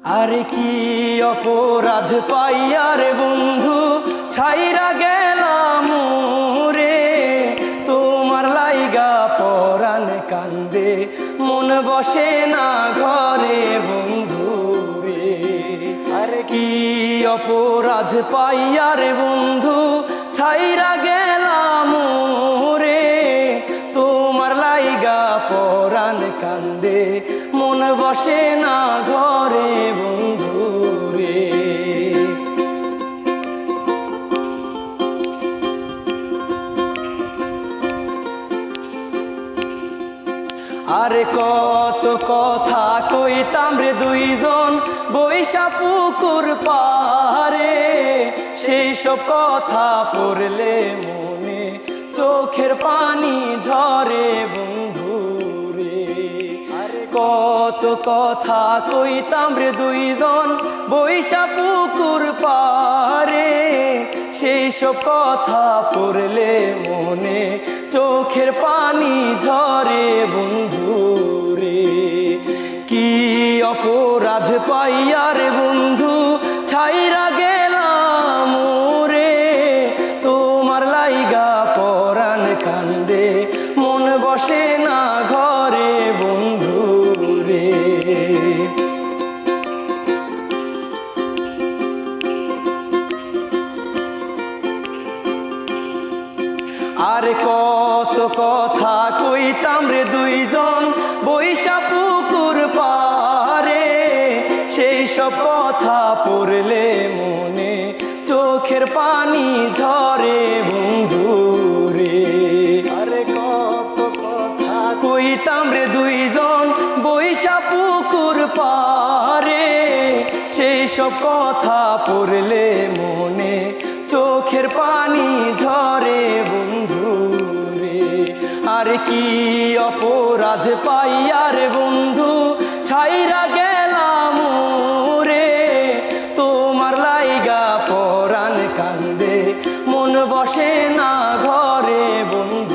আরে কি অপরাধ পাইয়া রে বন্ধু ছাইরা গেলাম রে, তোমার লাইগা পরাণ কান্দে মন বসে না ঘরে বন্ধু রে। আরে কি অপরাধ পাইয়া রে বন্ধু ছাইরা গেলাম রে, তোমার লাইগা পরাণ কান্দে মন বসে না ঘরে বন্ধু রে। আরে কত কথা কইতাম রে দুইজন বৈশা পুকুর পারে, সেই সব কথা পড়লে মনে চোখের পানি ঝরে বন্ধু রে। আরে কত কথা কইতাম রে দুইজন বৈশা পুকুর পারে, সেই সব কথা পড়লে মনে চোখের পানি ঝরে বন্ধু রে। কি অপরাধ পাইয়া রে বন্ধু ছাইরা গেলাম রে, তোমার লাইগা পরাণ কান্দে মন বসে না ঘরে বন্ধু রে। আরে কত কথা কইতাম রে দুইজন বৈশা পুকুর পারে, সেই সব কথা পড়লে মনে চোখের পানি ঝরে বন্ধু রে। আরে কত কথা কইতাম রে দুইজন বৈশা পুকুর পারে, সেই সব কথা পড়লে মনে চোখের পানি ঝরে বন্ধু রে। আরে কি অপরাধ পাইয়া রে বন্ধু ছাইরা গেলাম রে, তোমার লাইগা পরাণ কান্দে মন বসে না ঘরে বন্ধু